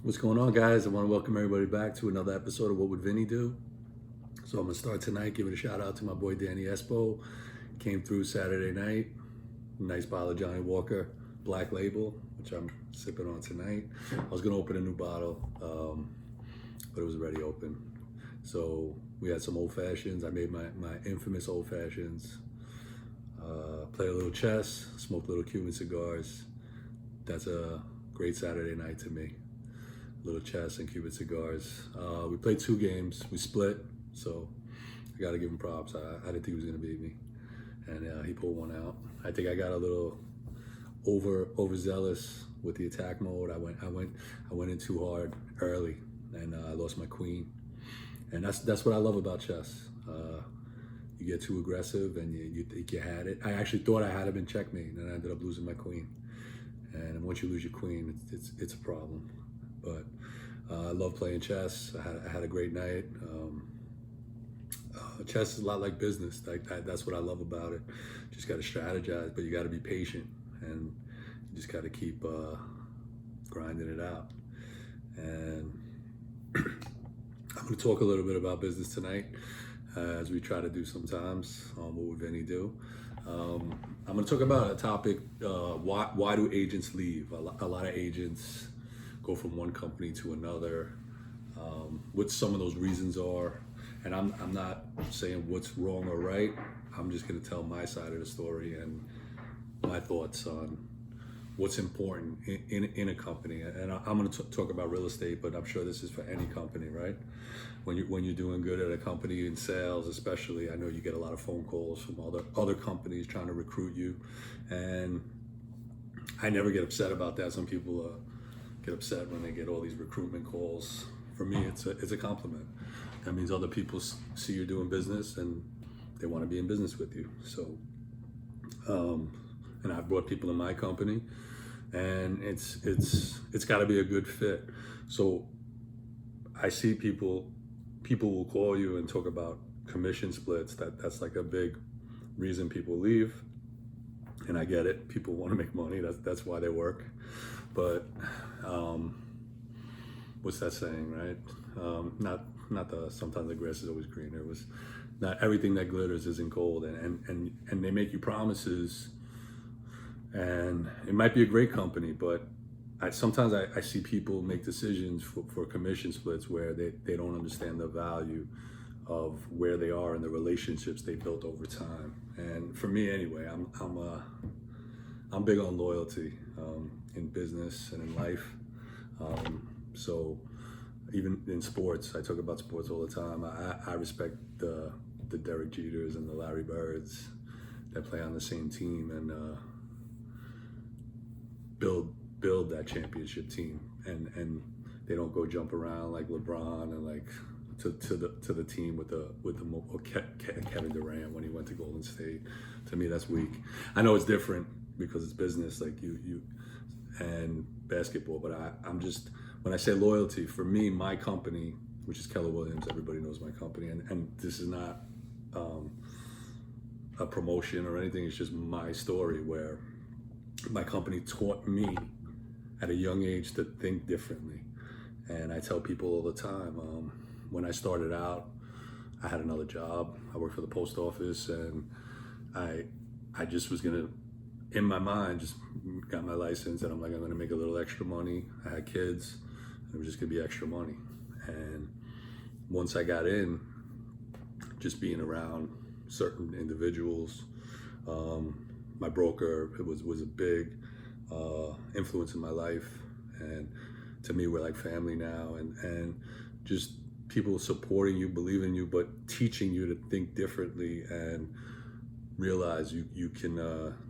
What's going on, guys? I want to welcome everybody back to another episode of What Would Vinny Do? So I'm going to start tonight, give it a shout out to my boy Danny Espo. Came through Saturday night. Nice bottle of Johnny Walker Black Label, which I'm sipping on tonight. I was going to open a new bottle, but it was already open. So we had some old fashions. I made my infamous old fashions. Played a little chess, smoked little Cuban cigars. That's a great Saturday night to me. Little chess and Cuban cigars. We played 2 games. We split, so I got to give him props. I didn't think he was going to beat me, and he pulled one out. I think I got a little overzealous with the attack mode. I went in too hard early, and I lost my queen. And that's what I love about chess. You get too aggressive, and you think you had it. I actually thought I had him in checkmate, and then I ended up losing my queen. And once you lose your queen, it's a problem. But I love playing chess. I had a great night. Chess is a lot like business. That's what I love about it. Just got to strategize, but you got to be patient, and you just got to keep grinding it out. And I'm going to talk a little bit about business tonight, as we try to do sometimes on What Would Vinny Do. I'm going to talk about a topic, why do agents leave? A lot of agents go from one company to another, what some of those reasons are. And I'm not saying what's wrong or right. I'm just going to tell my side of the story and my thoughts on what's important in a company. And I'm going to talk about real estate, but I'm sure this is for any company, right? When you're doing good at a company in sales, especially, I know you get a lot of phone calls from other companies trying to recruit you, and I never get upset about that. Some people get upset when they get all these recruitment calls. For me, it's a compliment. That means other people see you're doing business and they want to be in business with you. So, and I've brought people to my company, and it's got to be a good fit. So I see people will call you and talk about commission splits. That's like a big reason people leave, and I get it. People want to make money. That's why they work. But what's that saying, right? Not the sometimes the grass is always greener. It was not everything that glitters isn't gold, and they make you promises, and it might be a great company, but sometimes I see people make decisions for commission splits where they don't understand the value of where they are and the relationships they built over time. And for me anyway, I'm big on loyalty in business and in life. So even in sports, I talk about sports all the time. I respect the Derek Jeters and the Larry Birds that play on the same team and build that championship team, and they don't go jump around like LeBron and like to the team with Kevin Durant when he went to Golden State. To me, that's weak. I know it's different because it's business, like you and basketball, but I'm just, when I say loyalty, for me, my company, which is Keller Williams, everybody knows my company, and this is not a promotion or anything. It's just my story where my company taught me at a young age to think differently. And I tell people all the time, when I started out, I had another job. I worked for the post office, and I just was gonna, in my mind, just got my license, and I'm like, I'm gonna make a little extra money. I had kids, and it was just gonna be extra money. And once I got in, just being around certain individuals, my broker was a big influence in my life, and to me, we're like family now, and just people supporting you, believing you, but teaching you to think differently and realize you can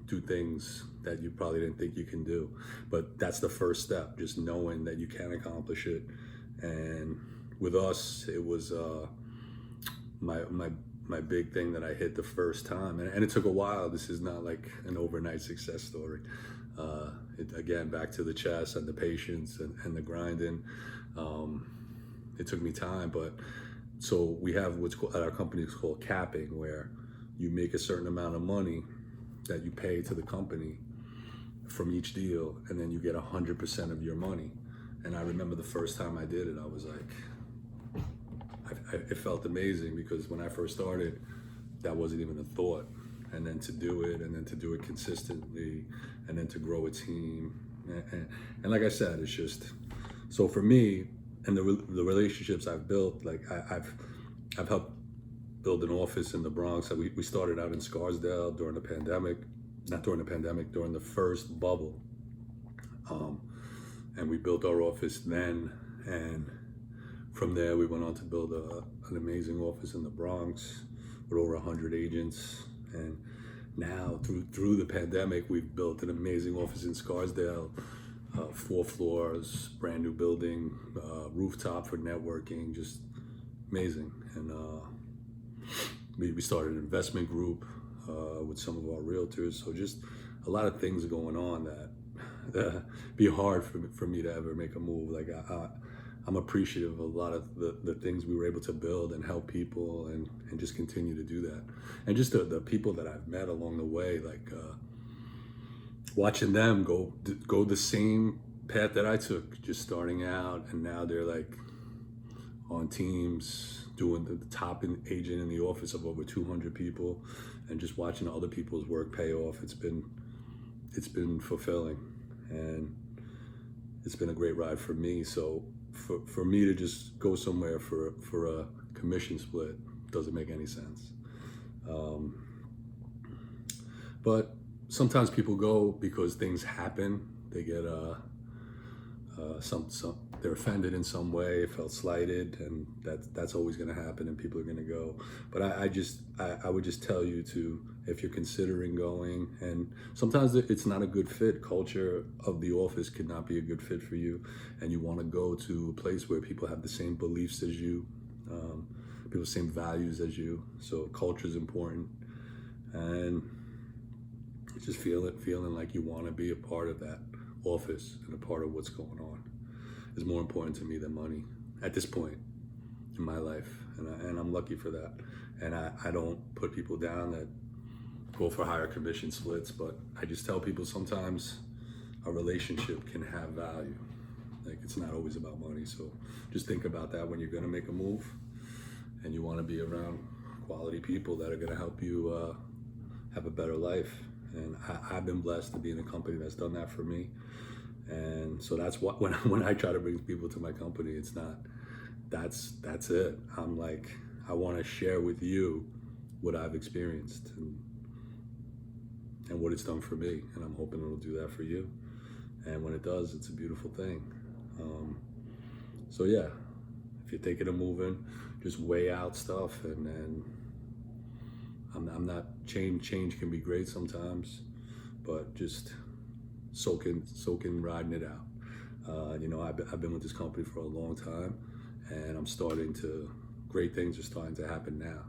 do things that you probably didn't think you can do. But that's the first step, just knowing that you can accomplish it. And with us, it was my big thing that I hit the first time, and it took a while. This is not like an overnight success story. Again, back to the chess and the patience and the grinding. It took me time, but so we have what's called at our company, it's called capping, where you make a certain amount of money that you pay to the company from each deal, and then you get 100% of your money. And I remember the first time I did it, I was like, it felt amazing, because when I first started, that wasn't even a thought. And then to do it, and then to do it consistently, and then to grow a team. And like I said, it's just, so for me, and the relationships I've built, like I've helped build an office in the Bronx. We started out in Scarsdale during the pandemic, not during the pandemic, during the first bubble. And we built our office then, and from there we went on to build an amazing office in the Bronx with over 100 agents. And now through the pandemic, we've built an amazing office in Scarsdale, 4 floors, brand new building, rooftop for networking, just amazing. And we started an investment group with some of our realtors. So just a lot of things going on that be hard for me to ever make a move. Like I'm appreciative of a lot of the things we were able to build and help people, and just continue to do that. And just the people that I've met along the way, like watching them go the same path that I took, just starting out, and now they're like on teams doing the top agent in the office of over 200 people, and just watching other people's work pay off. It's been fulfilling, and it's been a great ride for me. So for me to just go somewhere for a commission split doesn't make any sense. But sometimes people go because things happen. They get they're offended in some way, felt slighted, and that's always going to happen, and people are going to go. But I would just tell you to, if you're considering going, and sometimes it's not a good fit. Culture of the office could not be a good fit for you, and you want to go to a place where people have the same beliefs as you, people same values as you. So culture is important, and just feeling like you want to be a part of that office and a part of what's going on is more important to me than money at this point in my life, and I'm lucky for that. And I don't put people down that go for higher commission splits, but I just tell people sometimes a relationship can have value. Like, it's not always about money. So just think about that when you're going to make a move, and you want to be around quality people that are going to help you have a better life. And I've been blessed to be in a company that's done that for me. And so that's what, when I try to bring people to my company, it's not, that's it. I'm like, I want to share with you what I've experienced and what it's done for me. And I'm hoping it'll do that for you. And when it does, it's a beautiful thing. So yeah, if you're thinking of moving, just weigh out stuff, and I'm not, change can be great sometimes, but just soak in riding it out. You know, I've been with this company for a long time, and great things are starting to happen now.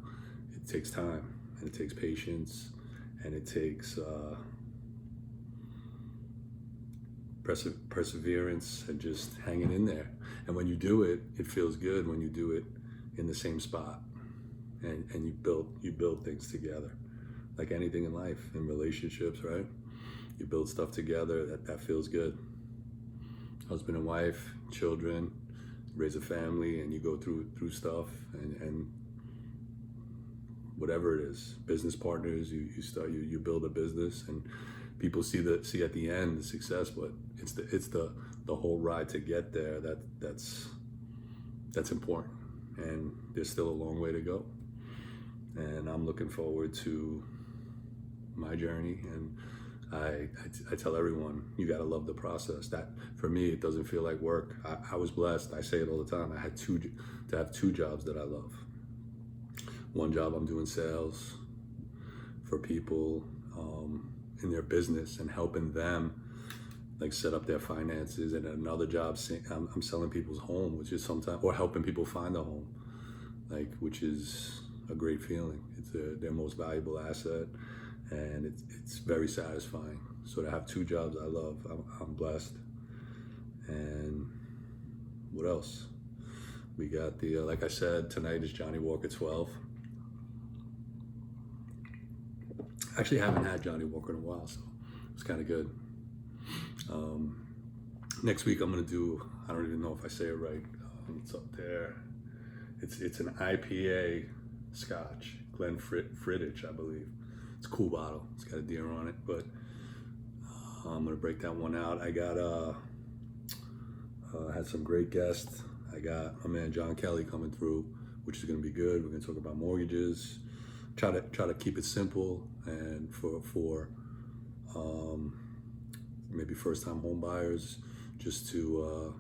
It takes time, and it takes patience, and it takes perseverance, and just hanging in there. And when you do it, it feels good when you do it in the same spot, and you build things together, like anything in life, in relationships, right? You build stuff together, that feels good. Husband and wife, children, raise a family, and you go through stuff, and whatever it is, business partners, you build a business, and people see at the end the success, but it's the whole ride to get there that's important, and there's still a long way to go. And I'm looking forward to my journey, and I tell everyone, you gotta love the process. That, for me, it doesn't feel like work. I was blessed, I say it all the time, I had to have 2 jobs that I love. One job, I'm doing sales for people in their business and helping them like set up their finances, and another job, I'm selling people's home, which is sometimes, or helping people find a home, like, which is a great feeling. It's their most valuable asset, and it's very satisfying. So to have 2 jobs I love, I'm blessed. And what else? We got the, like I said, tonight is Johnnie Walker 12. Actually, I haven't had Johnnie Walker in a while, so it's kind of good. Next week I'm gonna do I don't even know if I say it right. It's up there. It's an IPA Scotch, Glenfiddich, I believe. It's a cool bottle. It's got a deer on it, but I'm gonna break that one out. I got had some great guests. I got my man John Kelly coming through, which is gonna be good. We're gonna talk about mortgages. Try to keep it simple, and for maybe first-time home buyers, just to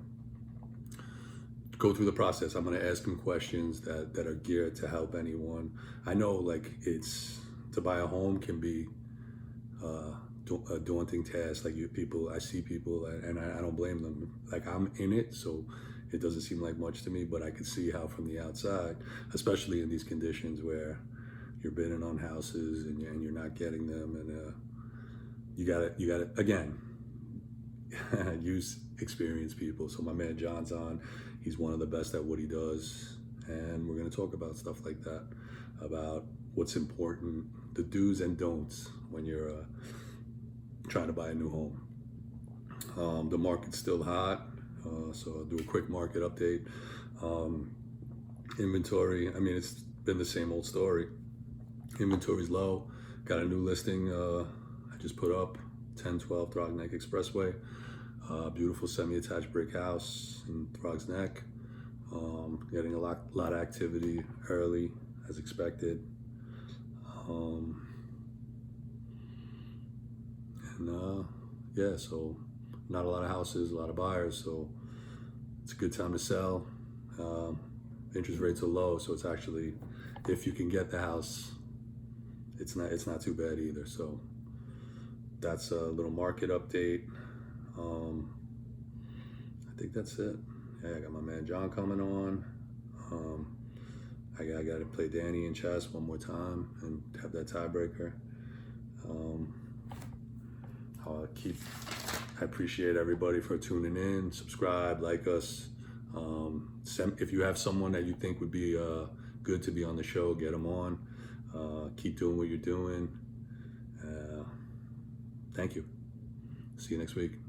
go through the process. I'm going to ask him questions that are geared to help anyone. I know, like, it's to buy a home can be a daunting task. Like, I see people, and I don't blame them. Like, I'm in it, so it doesn't seem like much to me, but I could see how from the outside, especially in these conditions where you're bidding on houses and you're not getting them, and you gotta again use experienced people. So my man John's on. He's one of the best at what he does, and we're going to talk about stuff like that, about what's important, the do's and don'ts when you're trying to buy a new home. The market's still hot, so I'll do a quick market update. Inventory, I mean, it's been the same old story. Inventory's low. Got a new listing I just put up, 1012 Throgs Neck Expressway. Beautiful semi-attached brick house in Throgs Neck. Getting a lot of activity early, as expected. Yeah, so not a lot of houses, a lot of buyers, so it's a good time to sell. Interest rates are low, so it's actually, if you can get the house, it's not too bad either. So that's a little market update. I think that's it. Yeah, I got my man John coming on. I got to play Danny in chess one more time and have that tiebreaker. I appreciate everybody for tuning in. Subscribe, like us. If you have someone that you think would be good to be on the show, get them on. Keep doing what you're doing. Thank you. See you next week.